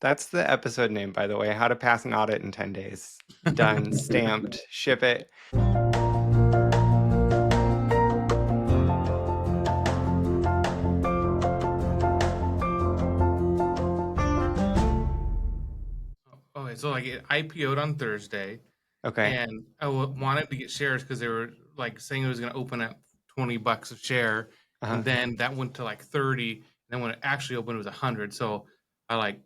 That's the episode name, by the way. How to pass an audit in 10 days. Done, stamped, ship it. Okay, so like it IPO'd on Thursday, Okay. and wanted to get shares because they were like saying it was going to open at $20 a share, and Uh-huh. then that went to like 30, and then when it actually opened, it was 100. So I like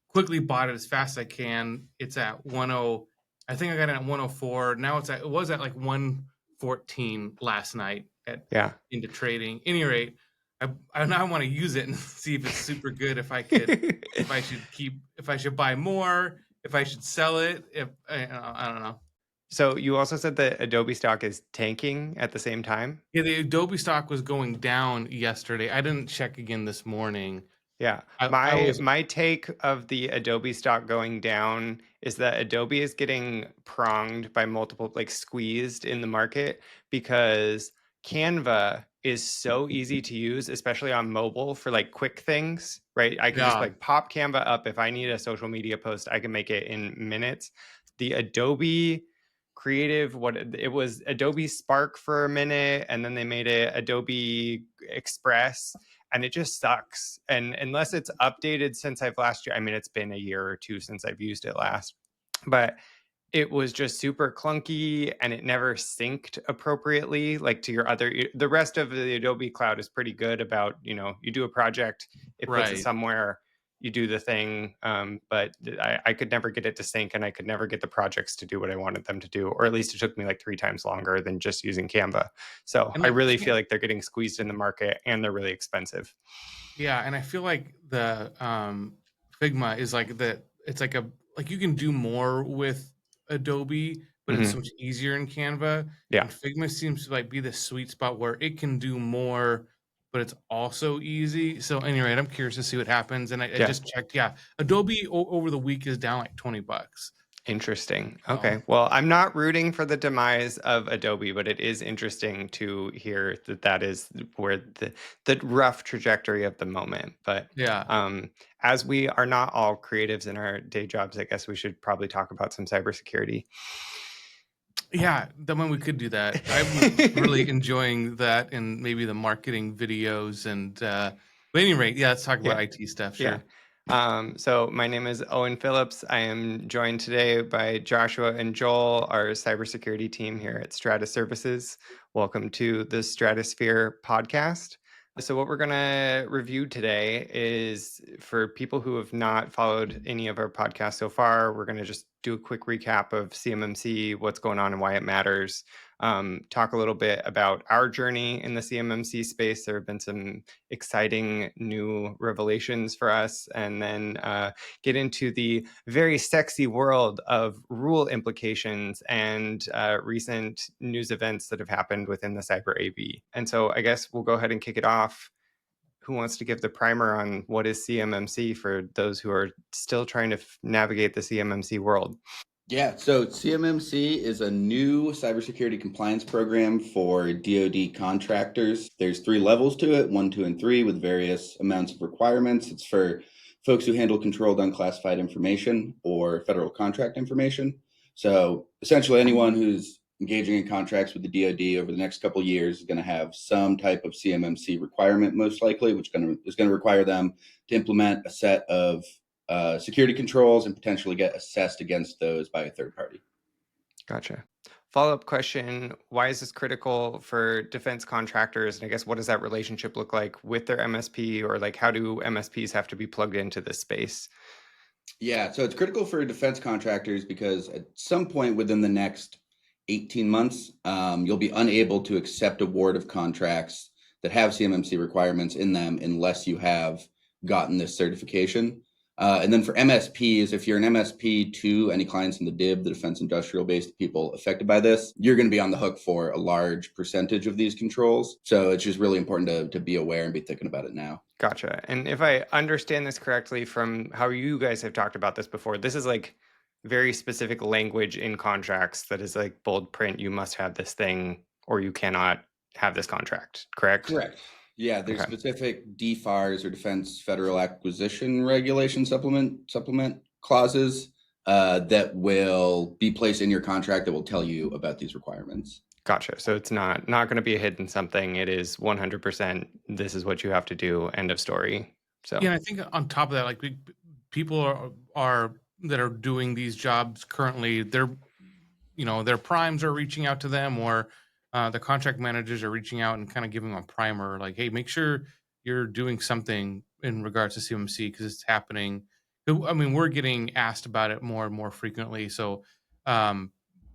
quickly bought it as fast as I can. It's at 10. I think I got it at 104. Now it was at like 114 last night at Yeah. into trading. Any rate, I now want to use it and see if it's super good. If I should if I should buy more, if I should sell it, if I don't know. So you also said that Adobe stock is tanking at the same time? Yeah, the Adobe stock was going down yesterday. I didn't check again this morning. Yeah. I My was my take of the Adobe stock going down is that Adobe is getting pronged by multiple, like squeezed in the market because Canva is so easy to use, especially on mobile for like quick things, right? I can just yeah like pop Canva up. If I need a social media post, I can make it in minutes. The Adobe Creative, what it was Adobe Spark for a minute, and then they made it Adobe Express, and it just sucks. And unless it's updated since I've last year, I mean, it's been a year or two since I've used it last, but it was just super clunky and it never synced appropriately, like to your other, the rest of the Adobe cloud is pretty good about, you do a project, it puts it right. somewhere, you do the thing. But I could never get it to sync, and I could never get the projects to do what I wanted them to do, or at least it took me like 3 times longer than just using Canva. So And I like really feel like they're getting squeezed in the market, and they're really expensive. yeah, and I feel like the Figma is like it's like you can do more with Adobe, but it's so Hmm. much easier in Canva. Yeah. And Figma seems to like be the sweet spot where it can do more, but it's also easy. So anyway, I'm curious to see what happens. And I Yeah. just checked, yeah, Adobe over the week is down like $20. Interesting. So Okay. Well, I'm not rooting for the demise of Adobe, but it is interesting to hear that that is where the rough trajectory of the moment. But yeah. um, as we are not all creatives in our day jobs, I guess we should probably talk about some cybersecurity. Yeah, the one we could do that. I was really enjoying that and maybe the marketing videos and but at any rate, yeah, let's talk about Yeah. IT stuff, Yeah. sure. So my name is Owen Phillips. I am joined today by Joshua and Joel, our cybersecurity team here at Stratus Services. Welcome to the Stratosphere podcast. So what we're going to review today is, for people who have not followed any of our podcasts so far, we're going to just do a quick recap of CMMC, what's going on and why it matters. Talk a little bit about our journey in the CMMC space. There have been some exciting new revelations for us, and then get into the very sexy world of rule implications and recent news events that have happened within the cyber AV. And so I guess we'll go ahead and kick it off. Who wants to give the primer on what is CMMC for those who are still trying to navigate the CMMC world? Yeah, so CMMC is a new cybersecurity compliance program for DoD contractors. There's 3 levels to it, 1, 2, and 3, with various amounts of requirements. It's for folks who handle controlled unclassified information or federal contract information. So essentially anyone who's engaging in contracts with the DoD over the next couple of years is going to have some type of CMMC requirement, most likely, which is going to require them to implement a set of security controls and potentially get assessed against those by a third party. Gotcha. Follow-up question, why is this critical for defense contractors? And I guess what does that relationship look like with their MSP, or like how do MSPs have to be plugged into this space? Yeah, so it's critical for defense contractors because at some point within the next 18 months, you'll be unable to accept award of contracts that have CMMC requirements in them unless you have gotten this certification. And then for MSPs, if you're an MSP to any clients in the DIB, the defense industrial base, the people affected by this, you're going to be on the hook for a large percentage of these controls. So it's just really important to be aware and be thinking about it now. Gotcha. And if I understand this correctly from how you guys have talked about this before, this is like very specific language in contracts that is like bold print, you must have this thing or you cannot have this contract, correct? Correct. Yeah, there's Okay. specific DFARS or Defense Federal Acquisition Regulation supplement clauses that will be placed in your contract that will tell you about these requirements. Gotcha. So it's not going to be a hidden something. It is 100%. This is what you have to do. End of story. So Yeah, and I think on top of that, like people are that are doing these jobs currently, their primes are reaching out to them, or the contract managers are reaching out and kind of giving them a primer, like, hey, make sure you're doing something in regards to CMMC because it's happening. I mean, we're getting asked about it more and more frequently. So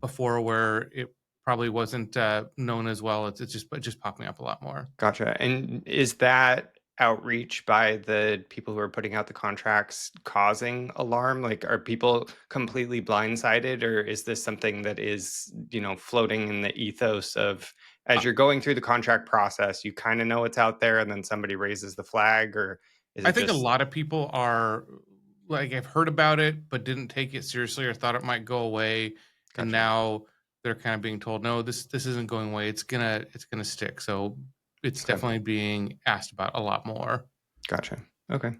before, where it probably wasn't known as well, it's just popping up a lot more. gotcha. And is that outreach by the people who are putting out the contracts causing alarm? Like, are people completely blindsided, or is this something that is, floating in the ethos of as you're going through the contract process, you kind of know it's out there and then somebody raises the flag, or is I it think a just lot of people are like, have heard about it but didn't take it seriously or thought it might go away, and gotcha? now they're kind of being told, no, this isn't going away. It's gonna stick. So it's Okay. definitely being asked about a lot more. Gotcha. Okay.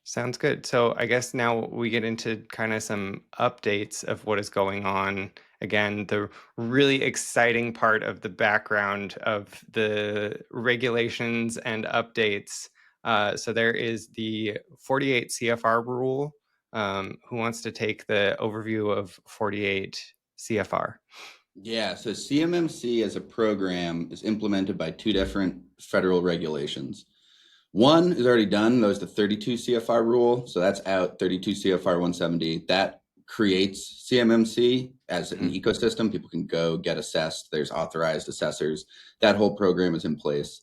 Sounds good. So I guess now we get into kind of some updates of what is going on. Again, the really exciting part of the background of the regulations and updates. So there is the 48 CFR rule. Who wants to take the overview of 48 CFR? Yeah, so CMMC as a program is implemented by two different federal regulations. One is already done. That was the 32 CFR rule. So that's out, 32 CFR 170. That creates CMMC as an ecosystem. People can go get assessed. There's authorized assessors. That whole program is in place.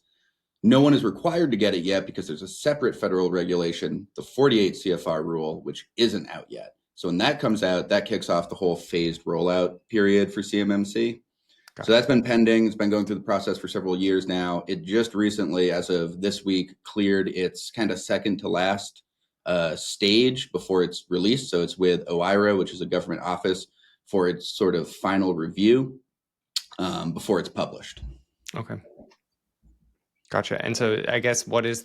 No one is required to get it yet because there's a separate federal regulation, the 48 CFR rule, which isn't out yet. So when that comes out, that kicks off the whole phased rollout period for CMMC. So that's been pending. It's been going through the process for several years now. It just recently, as of this week, cleared its kind of second to last stage before it's released. So it's with OIRA, which is a government office, for its sort of final review before it's published. Okay. Gotcha. And so I guess what is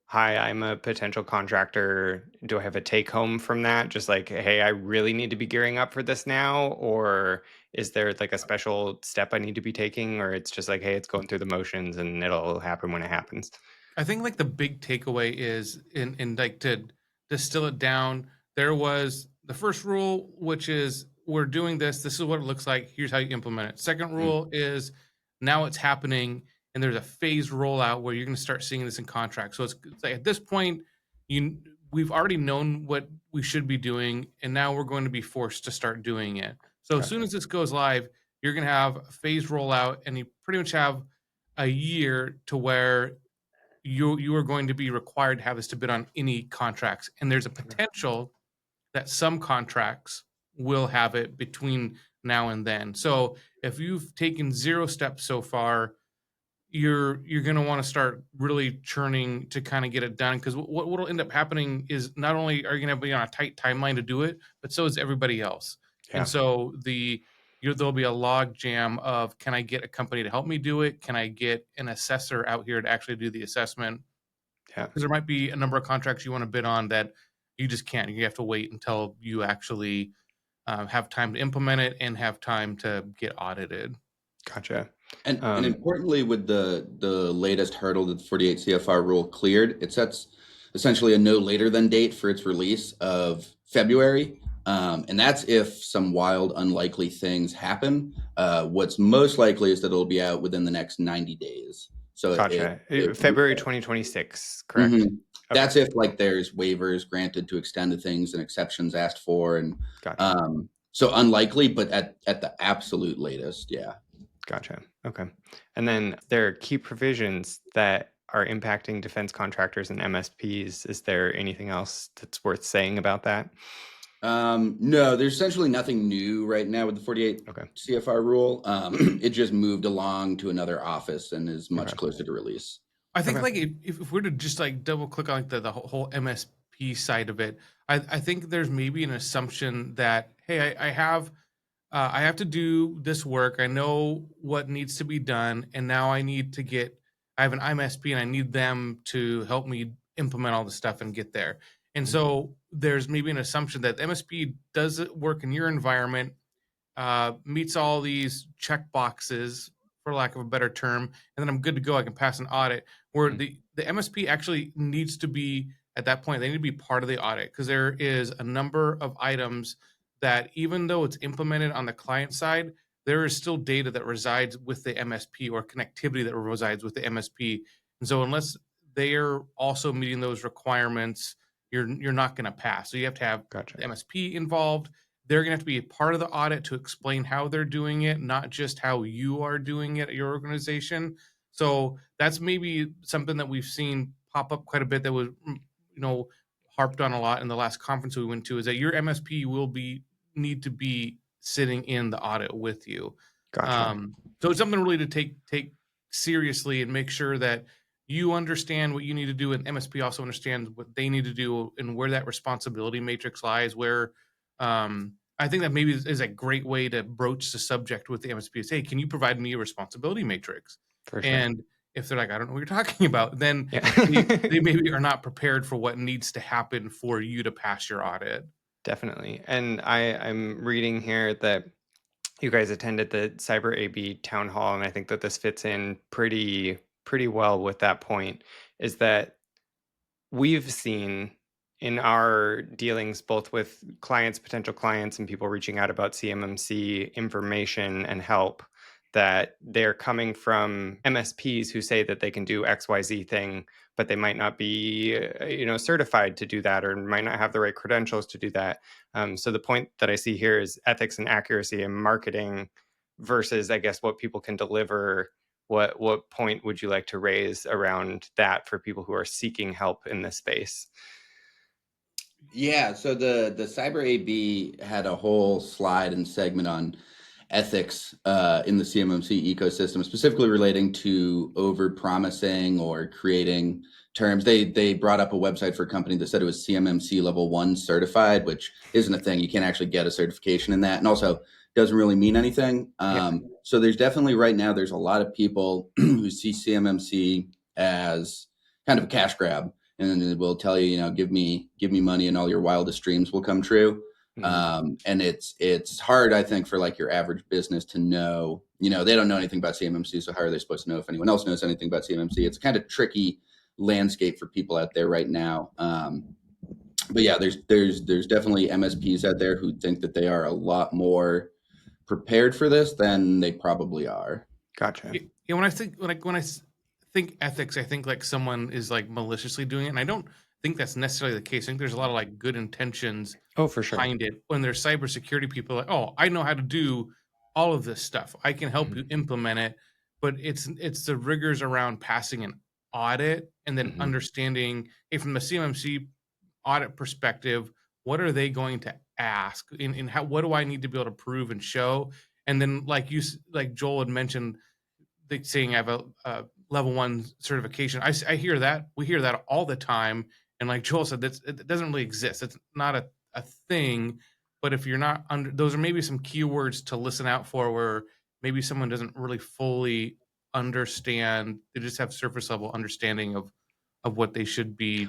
hi, I'm a potential contractor. Do I have a take home from that? Just like, hey, I really need to be gearing up for this now? Or is there like a special step I need to be taking? Or it's just like, hey, it's going through the motions and it'll happen when it happens? I think like the big takeaway is in like to distill it down. There was the first rule, which is we're doing this. This is what it looks like. Here's how you implement it. Second rule is now it's happening, and there's a phased rollout where you're going to start seeing this in contracts. So it's like at this point, we've already known what we should be doing, and now we're going to be forced to start doing it. So as soon as this goes live, you're going to have a phased rollout, and you pretty much have a year to where you are going to be required to have this to bid on any contracts, and there's a potential that some contracts will have it between now and then. So if you've taken 0 steps so far, you're going to want to start really churning to kind of get it done, because what will end up happening is not only are you going to be on a tight timeline to do it, but so is everybody else. Yeah. And so there'll be a log jam of, can I get a company to help me do it? Can I get an assessor out here to actually do the assessment? Yeah. Because there might be a number of contracts you want to bid on that you just can't. You have to wait until you actually have time to implement it and have time to get audited. Gotcha. And importantly, with the latest hurdle that the 48 CFR rule cleared, it sets essentially a no later than date for its release of February. And that's if some wild, unlikely things happen. What's most likely is that it'll be out within the next 90 days. So Gotcha. February 2026, correct? Mhm. That's if like there's waivers granted to extend to things and exceptions asked for, and Gotcha. so unlikely, but at the absolute latest, yeah. Gotcha. Okay. And then there are key provisions that are impacting defense contractors and MSPs. Is there anything else that's worth saying about that? No, there's essentially nothing new right now with the 48 Okay. CFR rule. It just moved along to another office and is much closer to release. I think like if we're to just like double click on like the whole MSP side of it, I think there's maybe an assumption that, hey, I have to do this work. I know what needs to be done, and now I need to get I have an MSP and I need them to help me implement all the stuff and get there. And so there's maybe an assumption that the MSP does it work in your environment, meets all these check boxes, for lack of a better term, and then I'm good to go. I can pass an audit. Where the MSP actually needs to be at that point, they need to be part of the audit, because there is a number of items that, even though it's implemented on the client side, there is still data that resides with the MSP, or connectivity that resides with the MSP. And so unless they are also meeting those requirements, you're not going to pass. So you have to have Gotcha. the MSP involved. They're going to have to be a part of the audit to explain how they're doing it, not just how you are doing it at your organization. So that's maybe something that we've seen pop up quite a bit, that was, harped on a lot in the last conference we went to, is that your MSP will need to be sitting in the audit with you. Gotcha. So it's something really to take seriously, and make sure that you understand what you need to do, and MSP also understands what they need to do, and where that responsibility matrix lies. Where I think that maybe is a great way to broach the subject with the MSP, is, hey, can you provide me a responsibility matrix? For sure. And if they're like, I don't know what you're talking about, then Yeah. they maybe are not prepared for what needs to happen for you to pass your audit. Definitely. And I'm reading here that you guys attended the Cyber AB town hall, and I think that this fits in pretty well with that point, is that we've seen in our dealings, both with clients, potential clients, and people reaching out about CMMC information and help, that they're coming from MSPs who say that they can do XYZ thing, but they might not be, certified to do that, or might not have the right credentials to do that. So the point that I see here is ethics and accuracy in marketing versus, I guess, what people can deliver. What point would you like to raise around that for people who are seeking help in this space? Yeah, so the Cyber AB had a whole slide and segment on ethics in the CMMC ecosystem, specifically relating to over promising or creating terms. They brought up a website for a company that said it was CMMC Level 1 certified, which isn't a thing. You can't actually get a certification in that, and also doesn't really mean anything. So there's definitely, right now, there's a lot of people who see CMMC as kind of a cash grab, and then will tell you, give me money and all your wildest dreams will come true. And it's hard, I think, for like your average business to know, they don't know anything about CMMC. So how are they supposed to know if anyone else knows anything about CMMC? It's kind of tricky landscape for people out there right now. But yeah, there's definitely MSPs out there who think that they are a lot more prepared for this than they probably are. Gotcha. Yeah, when I think ethics, I think like someone is like maliciously doing it, and I don't think that's necessarily the case. I think there's a lot of like good intentions for sure behind it. When there's cybersecurity people, like, oh, I know how to do all of this stuff, I can help you implement it. But it's the rigors around passing an audit, and then understanding, hey, from the CMMC audit perspective, what are they going to ask, in how, what do I need to be able to prove and show? And then, like Joel had mentioned, saying I have a level 1 certification. I hear that. We hear that all the time. And like Joel said, it doesn't really exist. It's not a thing. But if you're not under, those are maybe some keywords to listen out for, where maybe someone doesn't really fully understand. They just have surface level understanding of what they should be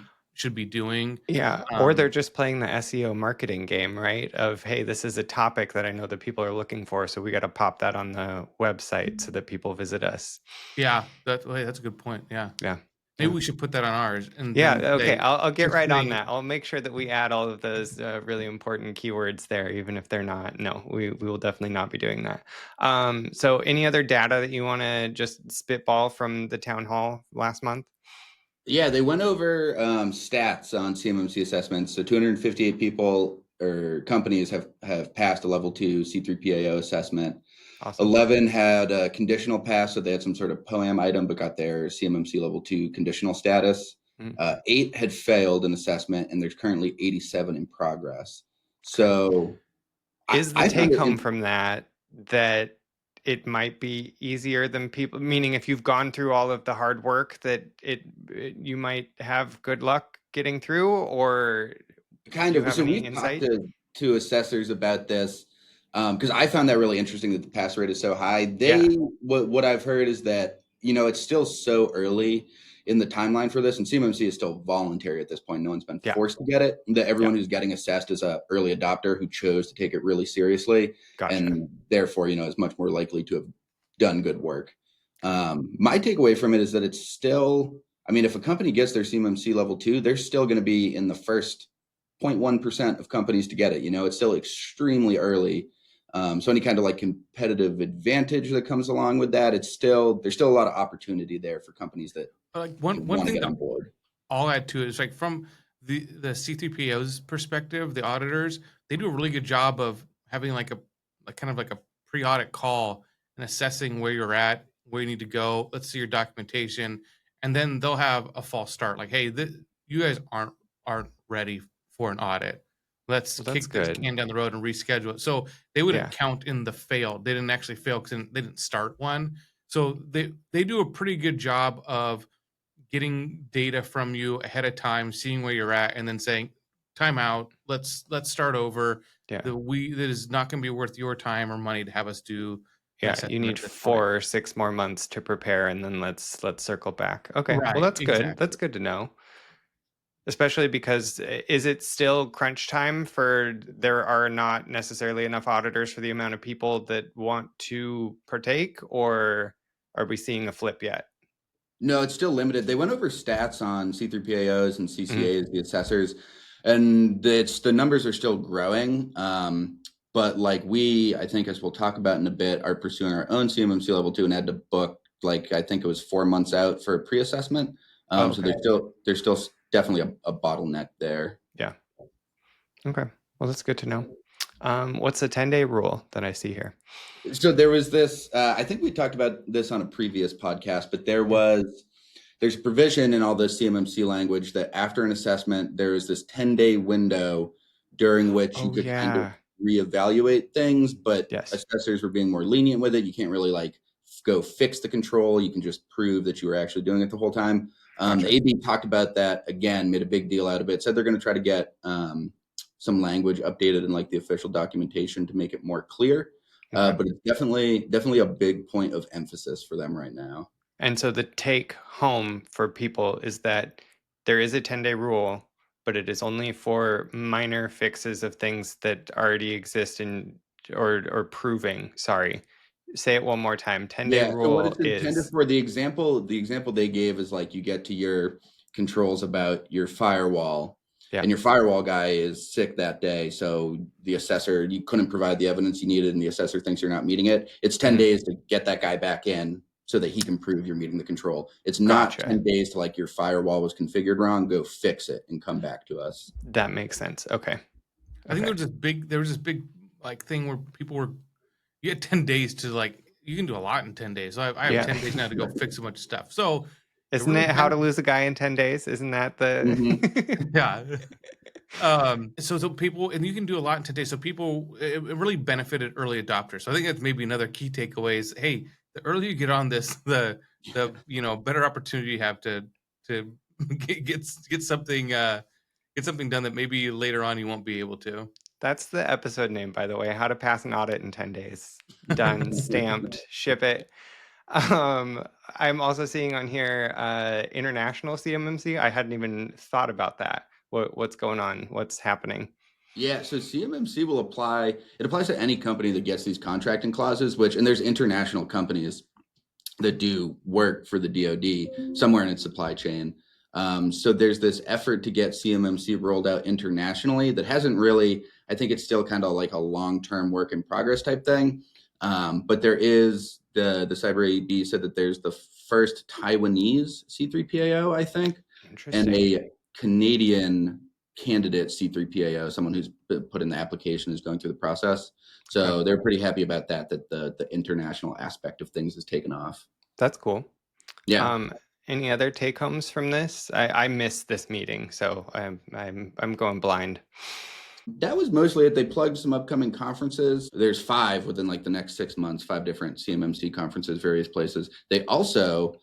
doing. Yeah. Or they're just playing the SEO marketing game, right? Of, hey, this is a topic that I know that people are looking for, so we got to pop that on the website so that people visit us. Yeah, that's a good point. Yeah. Yeah. Maybe we should put that on ours. And yeah. Okay. I'll get right on free. that. I'll make sure that we add all of those really important keywords there, even if they're not. No, we will definitely not be doing that. So any other data that you want to just spitball from the town hall last month? Yeah, they went over stats on CMMC assessments. So 258 people or companies have passed a level 2 C3PAO assessment. Awesome. 11 had a conditional pass, so they had some sort of POAM item, but got their CMMC level 2 conditional status. 8 had failed an assessment, and there's currently 87 in progress. So is the take home from that it might be easier than people, meaning if you've gone through all of the hard work, that you might have good luck getting through, or kind of? So we've talked to assessors about this, because I found that really interesting that the pass rate is so high. What I've heard is that it's still so early in the timeline for this, and CMMC is still voluntary at this point. No one's been forced to get it. That everyone who's getting assessed is a early adopter who chose to take it really seriously, and therefore, is much more likely to have done good work. My takeaway from it is that it's still, if a company gets their CMMC level 2, they're still going to be in the first 0.1% of companies to get it. It's still extremely early. So any kind of like competitive advantage that comes along with that, there's still a lot of opportunity there for companies that one want to thing get on board. I'll add to it is like from the C3PO's perspective, the auditors, they do a really good job of having like kind of like a pre-audit call and assessing where you're at, where you need to go. Let's see your documentation, and then they'll have a false start. Like, hey, you guys aren't ready for an audit. Let's kick this can down the road and reschedule it. So they wouldn't count in the fail. They didn't actually fail because they didn't start one. So they do a pretty good job of getting data from you ahead of time, seeing where you're at, and then saying, time out, let's start over. That is not going to be worth your time or money to have us do. You need 4 or 6 more months to prepare, and then let's circle back. Okay, well, that's good. Exactly. That's good to know. Especially because is it still crunch time there are not necessarily enough auditors for the amount of people that want to partake, or are we seeing a flip yet? No, it's still limited. They went over stats on C3PAOs and CCAs, the assessors, and the numbers are still growing. But like I think as we'll talk about in a bit, are pursuing our own CMMC level 2 and had to book, I think it was 4 months out for a pre-assessment. So there's still definitely a bottleneck there. Yeah. Okay. Well, that's good to know. What's the 10-day rule that I see here? So there was this, I think we talked about this on a previous podcast, but there's a provision in all the CMMC language that after an assessment, there is this 10-day window during which you could kind of reevaluate things, but assessors were being more lenient with it. You can't really go fix the control. You can just prove that you were actually doing it the whole time. The AB talked about that again, made a big deal out of it, said they're going to try to get some language updated in the official documentation to make it more clear. But it's definitely a big point of emphasis for them right now. And so the take home for people is that there is a 10-day rule, but it is only for minor fixes of things that already exist or proving. Sorry. Say it one more time. 10-day rule so what it's intended for, the example they gave is you get to your controls about your firewall, and your firewall guy is sick that day, so the assessor, you couldn't provide the evidence you needed, and the assessor thinks you're not meeting it. It's 10 days to get that guy back in so that he can prove you're meeting the control. It's not 10 days to your firewall was configured wrong, go fix it and come back to us. That makes sense. Okay. I think there was this big thing where people were, you had 10 days to you can do a lot in 10 days. So I have 10 days now to go fix a bunch of stuff. So isn't it How to Lose a Guy in 10 Days? Isn't that the So people, and you can do a lot in 10 days. So people, it really benefited early adopters. So I think that's maybe another key takeaway is, hey, the earlier you get on this, the better opportunity you have to get something done that maybe later on you won't be able to. That's the episode name, by the way. How to pass an audit in 10 days. Done, stamped, ship it. I'm also seeing on here international CMMC. I hadn't even thought about that. What's going on? What's happening? Yeah, so CMMC will apply. It applies to any company that gets these contracting clauses, and there's international companies that do work for the DoD somewhere in its supply chain. So there's this effort to get CMMC rolled out internationally that hasn't really, I think it's still kind of like a long-term work in progress type thing. But there is, the Cyber AB said that there's the first Taiwanese C3PAO, I think, and a Canadian candidate C3PAO, someone who's put in the application, is going through the process. So they're pretty happy about that the international aspect of things is taken off. That's cool. Yeah. Any other take homes from this? I missed this meeting, so I'm going blind. That was mostly it. They plugged some upcoming conferences. There's 5 within the next 6 months, 5 different CMMC conferences, various places. They also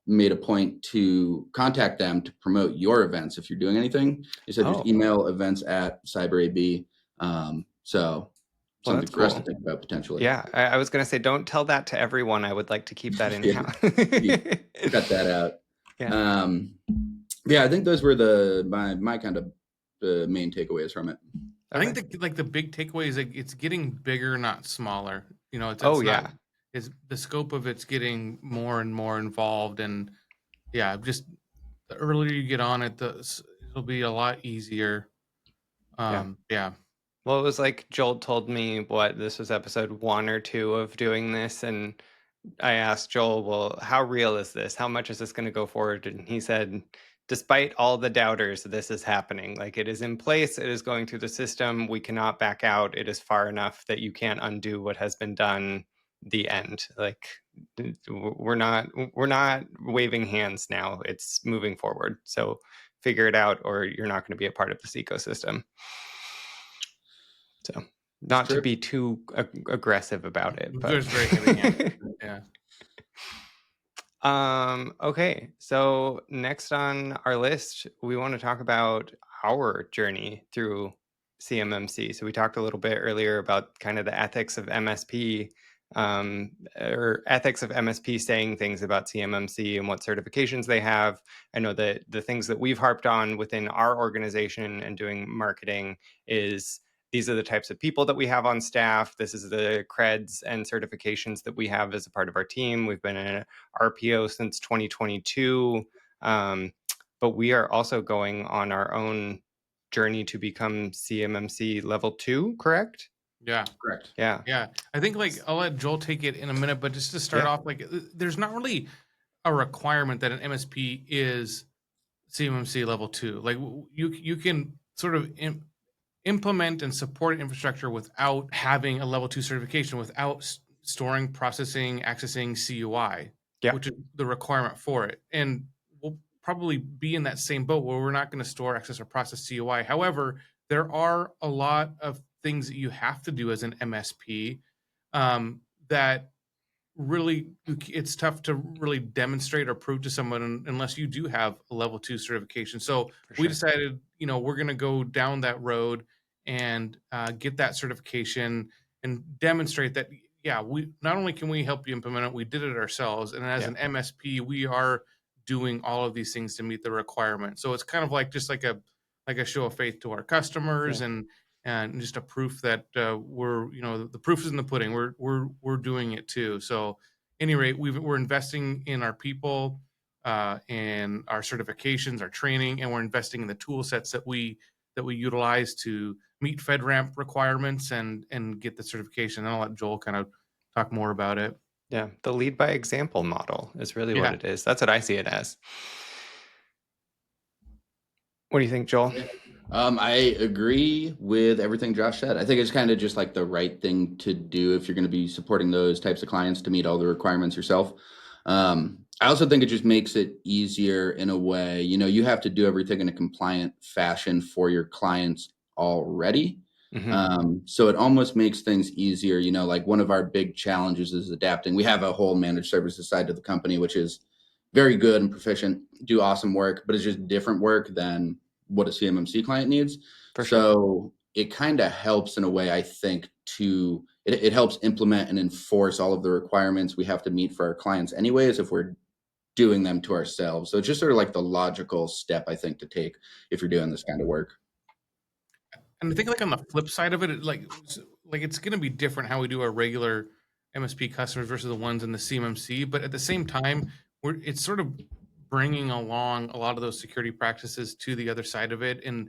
made a point to contact them to promote your events if you're doing anything. They said just email events@CyberAB. So something that's for us to cool. think about potentially. Yeah, I was going to say, don't tell that to everyone. I would like to keep that in Yeah. house. Cut that out. Yeah. Yeah, I think those were my kind of the main takeaways from it. I think the big takeaway is like it's getting bigger, not smaller. You know, it's Oh, not yeah. is the scope of it's getting more and more involved, and yeah, just the earlier you get on it, it'll be a lot easier. Yeah. Well, it was like Joel told me what this was episode 1 or 2 of doing this, and I asked Joel, well, how real is this? How much is this going to go forward? And he said, despite all the doubters, this is happening. Like, it is in place. It is going through the system. We cannot back out. It is far enough that you can't undo what has been done. The end. Like, we're not waving hands now. It's moving forward. So figure it out, or you're not going to be a part of this ecosystem. So not to be too aggressive about it, but It's very heavy-handed. Yeah. Okay, so next on our list, we want to talk about our journey through CMMC. So we talked a little bit earlier about kind of the ethics of MSP, or ethics of MSP saying things about CMMC and what certifications they have. I know that the things that we've harped on within our organization and doing marketing is these are the types of people that we have on staff. This is the creds and certifications that we have as a part of our team. We've been in RPO since 2022, but we are also going on our own journey to become CMMC Level 2, correct? Yeah. Correct. Yeah. Yeah. I think like I'll let Joel take it in a minute, but just to start off, like there's not really a requirement that an MSP is CMMC Level 2. Like you can sort of implement and support infrastructure without having a Level 2 certification, without storing, processing, accessing CUI, which is the requirement for it. And we'll probably be in that same boat where we're not going to store, access, or process CUI. However, there are a lot of things that you have to do as an MSP that really it's tough to really demonstrate or prove to someone unless you do have a Level 2 certification. So we decided, we're going to go down that road and get that certification and demonstrate that, we not only can we help you implement it, we did it ourselves. And as an MSP, we are doing all of these things to meet the requirement. So it's kind of like just like a show of faith to our customers and just a proof that we're, the proof is in the pudding. We're doing it too. So at any rate, we're investing in our people, and our certifications, our training, and we're investing in the tool sets that we utilize to meet FedRAMP requirements and get the certification. And I'll let Joel kind of talk more about it. Yeah, the lead by example model is really what it is. That's what I see it as. What do you think, Joel? I agree with everything Josh said. I think it's kind of just like the right thing to do if you're going to be supporting those types of clients to meet all the requirements yourself. I also think it just makes it easier in a way. You have to do everything in a compliant fashion for your clients already. So it almost makes things easier. Like one of our big challenges is adapting. We have a whole managed services side to the company, which is very good and proficient, do awesome work, but it's just different work than what a CMMC client needs. So it kind of helps in a way, I think, it helps implement and enforce all of the requirements we have to meet for our clients anyways, if we're doing them to ourselves. So it's just sort of like the logical step, I think, to take if you're doing this kind of work. And I think like on the flip side of it, like it's going to be different how we do our regular MSP customers versus the ones in the CMMC. But at the same time, it's sort of bringing along a lot of those security practices to the other side of it. And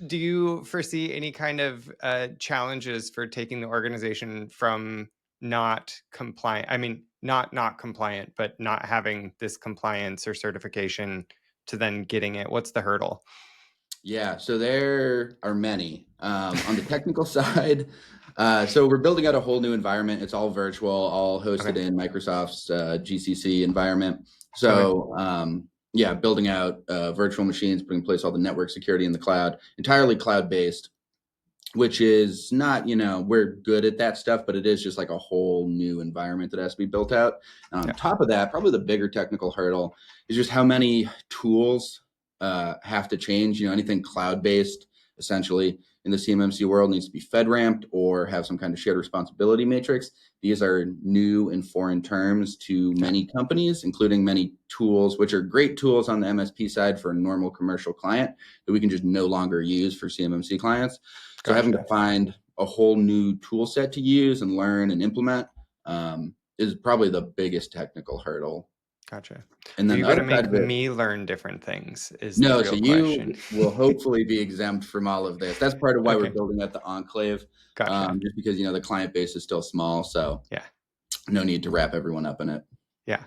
do you foresee any kind of challenges for taking the organization from not compliant? I mean, not compliant, but not having this compliance or certification to then getting it? What's the hurdle? Yeah, so there are many. On the technical side, so we're building out a whole new environment. It's all virtual, all hosted in Microsoft's GCC environment. So building out virtual machines, putting in place all the network security in the cloud, entirely cloud-based, which is not, we're good at that stuff, but it is just like a whole new environment that has to be built out. And on top of that, probably the bigger technical hurdle is just how many tools have to change. Anything cloud-based, essentially, in the CMMC world needs to be FedRamped or have some kind of shared responsibility matrix. These are new and foreign terms to many companies, including many tools, which are great tools on the MSP side for a normal commercial client that we can just no longer use for CMMC clients. So having to find a whole new tool set to use and learn and implement is probably the biggest technical hurdle. Gotcha. And Are then you the going to other side make of it, me learn different things is no, the so real you question. will hopefully be exempt from all of this. That's part of why we're building out the enclave, Gotcha. just because, the client base is still small. So Yeah. no need to wrap everyone up in it. Yeah.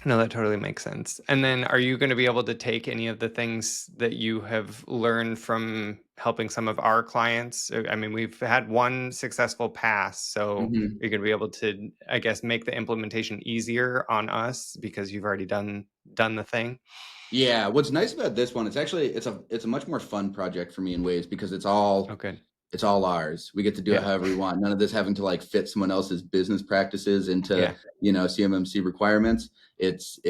No, that totally makes sense. And then are you going to be able to take any of the things that you have learned from helping some of our clients? I mean, we've had one successful pass, so you're going to be able to, I guess, make the implementation easier on us because you've already done the thing. Yeah, what's nice about this one, it's a much more fun project for me in ways because it's all ours. We get to do it however we want. None of this having to like fit someone else's business practices into CMMC requirements. It's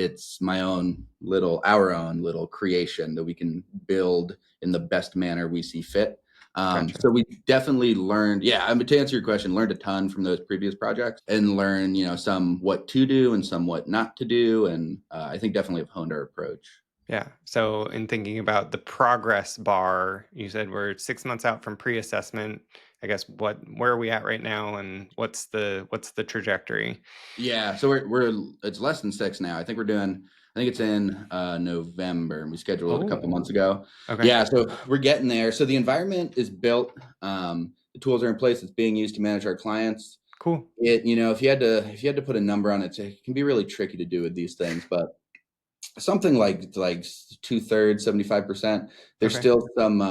our own little creation that we can build in the best manner we see fit. So we definitely learned, to answer your question, learned a ton from those previous projects and learn, some what to do and some what not to do. And I think definitely have honed our approach. Yeah. So in thinking about the progress bar, you said we're 6 months out from pre-assessment. I guess where are we at right now and what's the trajectory? Yeah. So it's less than 6 now. I think it's in November, and we scheduled it a couple months ago. Okay. Yeah. So we're getting there. So the environment is built. The tools are in place. It's being used to manage our clients. Cool. If you had to put a number on it, it can be really tricky to do with these things, but something like 2/3, 75%. There's still some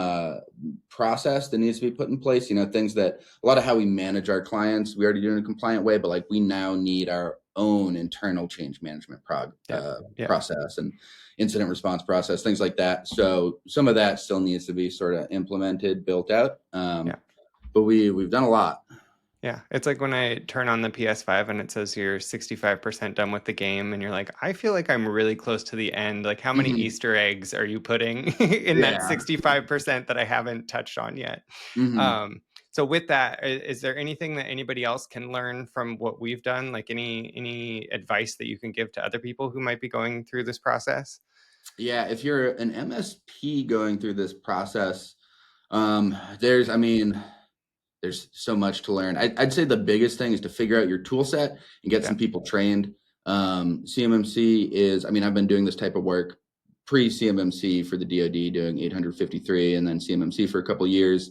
process that needs to be put in place. Things that a lot of how we manage our clients, we already do in a compliant way, but like we now need our own internal change management process and incident response process, things like that. So some of that still needs to be sort of implemented, built out. But we've done a lot. Yeah, it's like when I turn on the PS5 and it says you're 65% done with the game, and you're like, I feel like I'm really close to the end. Like, how many Easter eggs are you putting in that 65% that I haven't touched on yet? So with that, is there anything that anybody else can learn from what we've done? Like any advice that you can give to other people who might be going through this process? Yeah, if you're an MSP going through this process, there's so much to learn. I'd say the biggest thing is to figure out your tool set and get some people trained. CMMC is, I've been doing this type of work pre-CMMC for the DoD, doing 853 and then CMMC for a couple of years.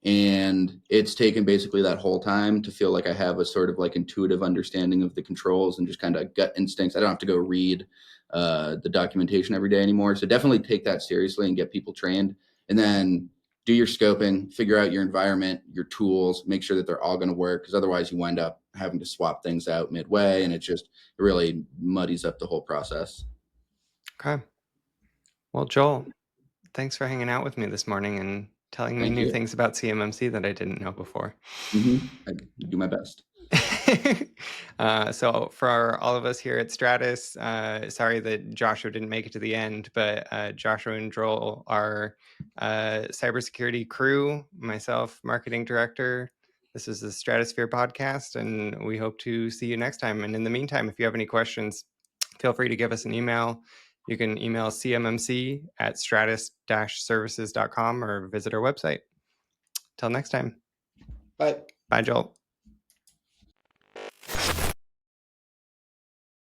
And it's taken basically that whole time to feel like I have a sort of like intuitive understanding of the controls and just kind of gut instincts. I don't have to go read the documentation every day anymore. So definitely take that seriously and get people trained. And then do your scoping, figure out your environment, your tools, make sure that they're all going to work, because otherwise you wind up having to swap things out midway, and it really muddies up the whole process. Okay. Well, Joel, thanks for hanging out with me this morning and telling me new things about CMMC that I didn't know before. I do my best. So for all of us here at Stratus, sorry that Joshua didn't make it to the end, but Joshua and Joel are cybersecurity crew, myself, marketing director. This is the Stratosphere podcast, and we hope to see you next time. And in the meantime, if you have any questions, feel free to give us an email. You can email cmmc@stratus-services.com or visit our website. Till next time. Bye. Bye, Joel.